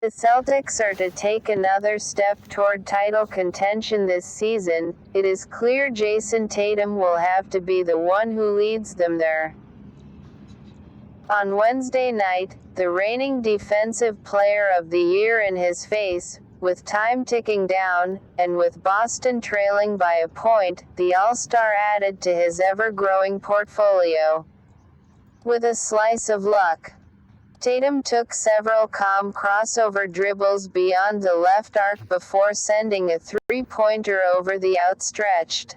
the Celtics are to take another step toward title contention this season, it is clear Jayson Tatum will have to be the one who leads them there. On Wednesday night, the reigning Defensive Player of the Year in his face, with time ticking down, and with Boston trailing by a point, the All-Star added to his ever-growing portfolio with a slice of luck. Tatum took several calm crossover dribbles beyond the left arc before sending a three-pointer over the outstretched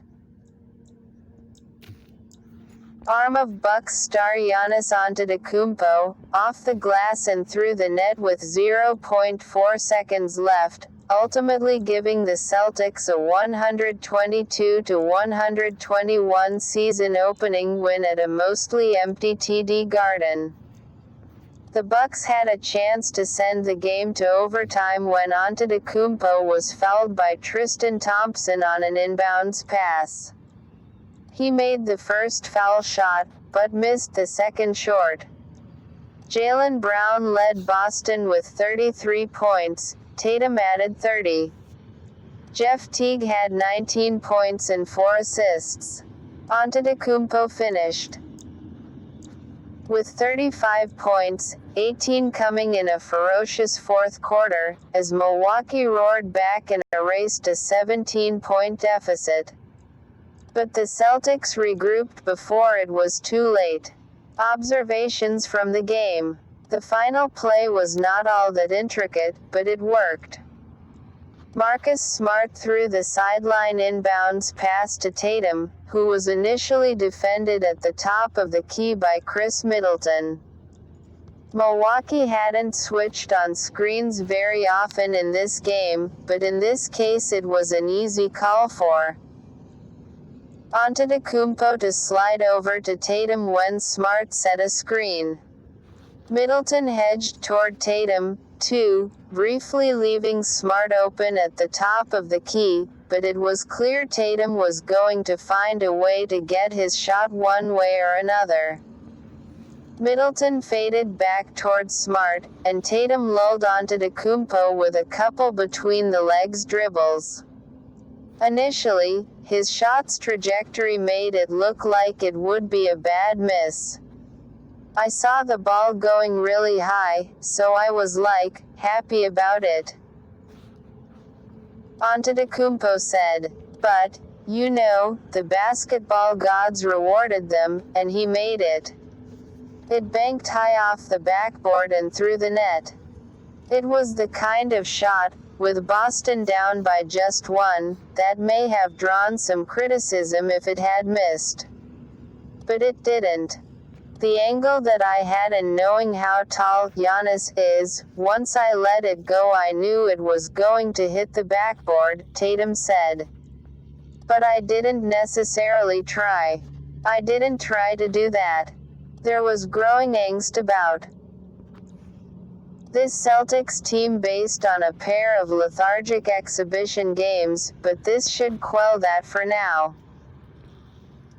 arm of Bucks star Giannis Antetokounmpo, off the glass and through the net with 0.4 seconds left, ultimately giving the Celtics a 122-121 season-opening win at a mostly empty TD Garden. The Bucks had a chance to send the game to overtime when Antetokounmpo was fouled by Tristan Thompson on an inbounds pass. He made the first foul shot, but missed the second short. Jaylen Brown led Boston with 33 points, Tatum added 30. Jeff Teague had 19 points and 4 assists. Antetokounmpo finished with 35 points, 18 coming in a ferocious fourth quarter, as Milwaukee roared back and erased a 17-point deficit. But the Celtics regrouped before it was too late. Observations from the game. The final play was not all that intricate, but it worked. Marcus Smart threw the sideline inbounds pass to Tatum, who was initially defended at the top of the key by Chris Middleton. Milwaukee hadn't switched on screens very often in this game, but in this case it was an easy call for Antetokounmpo to slide over to Tatum when Smart set a screen. Middleton hedged toward Tatum, too, briefly leaving Smart open at the top of the key, but it was clear Tatum was going to find a way to get his shot one way or another. Middleton faded back toward Smart, and Tatum lulled Antetokounmpo with a couple between the legs dribbles. Initially, his shot's trajectory made it look like it would be a bad miss. I saw the ball going really high, so I was like, happy about it. Antetokounmpo said. But, you know, the basketball gods rewarded them, and he made it. It banked high off the backboard and through the net. It was the kind of shot, with Boston down by just one, that may have drawn some criticism if it had missed. But it didn't. The angle that I had and knowing how tall Giannis is, once I let it go I knew it was going to hit the backboard, Tatum said. But I didn't necessarily try. I didn't try to do that. There was growing angst about this Celtics team based on a pair of lethargic exhibition games, but this should quell that for now.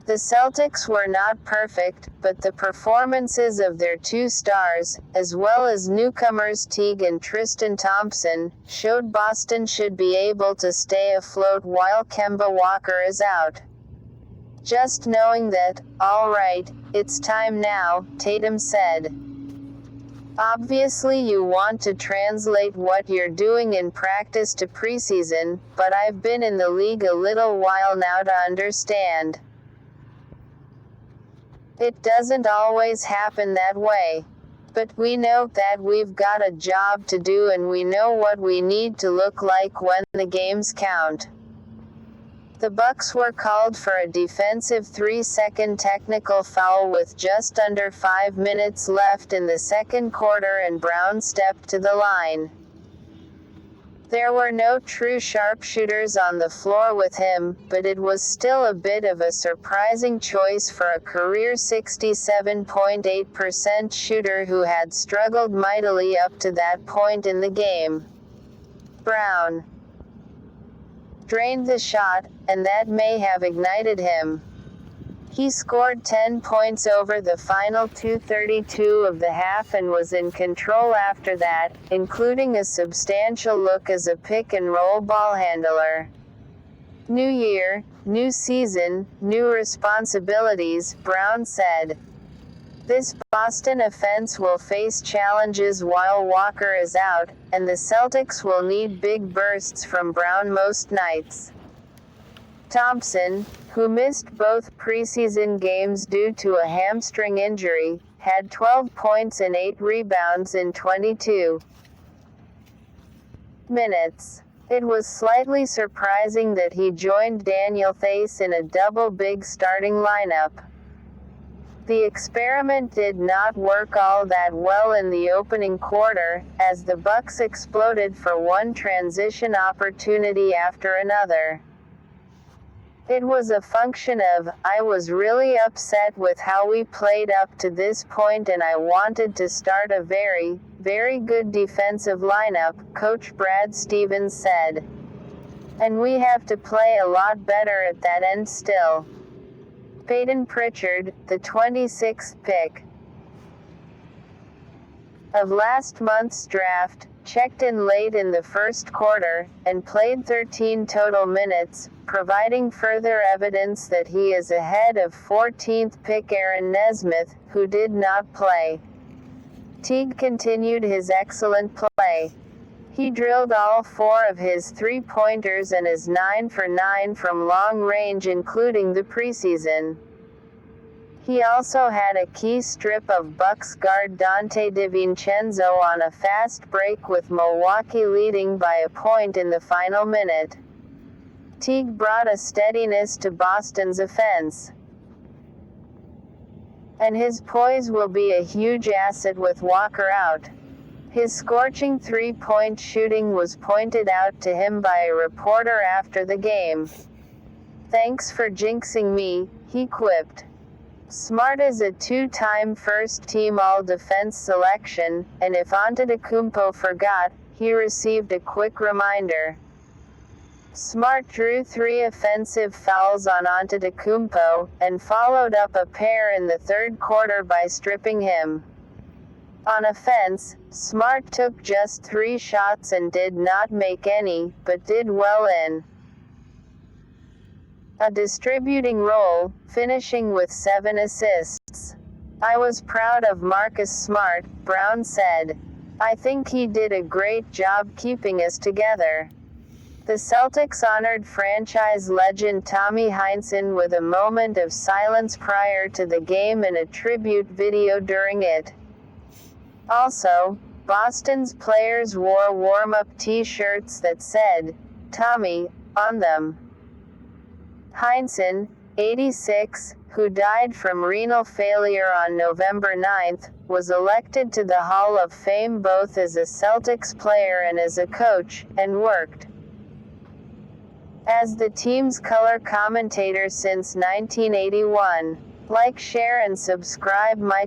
The Celtics were not perfect, but the performances of their two stars, as well as newcomers Teague and Tristan Thompson, showed Boston should be able to stay afloat while Kemba Walker is out. Just knowing that, all right, it's time now, Tatum said. Obviously you want to translate what you're doing in practice to preseason, but I've been in the league a little while now to understand. It doesn't always happen that way. But we know that we've got a job to do and we know what we need to look like when the games count. The Bucks were called for a defensive 3-second technical foul with just under 5 minutes left in the second quarter and Brown stepped to the line. There were no true sharpshooters on the floor with him, but it was still a bit of a surprising choice for a career 67.8% shooter who had struggled mightily up to that point in the game. Brown drained the shot, and that may have ignited him. He scored 10 points over the final 2:32 of the half and was in control after that, including a substantial look as a pick-and-roll ball handler. New year, new season, new responsibilities, Brown said. This Boston offense will face challenges while Walker is out, and the Celtics will need big bursts from Brown most nights. Thompson, who missed both preseason games due to a hamstring injury, had 12 points and 8 rebounds in 22 minutes. It was slightly surprising that he joined Daniel Theis in a double-big starting lineup. The experiment did not work all that well in the opening quarter, as the Bucks exploded for one transition opportunity after another. It was a function of, I was really upset with how we played up to this point and I wanted to start a very, very good defensive lineup, Coach Brad Stevens said. And we have to play a lot better at that end still. Peyton Pritchard, the 26th pick of last month's draft, checked in late in the first quarter, and played 13 total minutes, providing further evidence that he is ahead of 14th pick Aaron Nesmith, who did not play. Teague continued his excellent play. He drilled all 4 of his three-pointers and is 9 for 9 from long range including the preseason. He also had a key strip of Bucks guard Dante DiVincenzo on a fast break with Milwaukee leading by a point in the final minute. Teague brought a steadiness to Boston's offense, and his poise will be a huge asset with Walker out. His scorching three-point shooting was pointed out to him by a reporter after the game. "Thanks for jinxing me," he quipped. Smart is a 2-time first-team All-Defense selection, and if Antetokounmpo forgot, he received a quick reminder. Smart drew 3 offensive fouls on Antetokounmpo, and followed up a pair in the third quarter by stripping him. On offense, Smart took just 3 shots and did not make any, but did well in a distributing role, finishing with 7 assists. "I was proud of Marcus Smart," Brown said. "I think he did a great job keeping us together." The Celtics honored franchise legend Tommy Heinsohn with a moment of silence prior to the game and a tribute video during it. Also, Boston's players wore warm-up t-shirts that said, "Tommy," on them. Heinsohn, 86, who died from renal failure on November 9, was elected to the Hall of Fame both as a Celtics player and as a coach, and worked as the team's color commentator since 1981. Like, share and subscribe my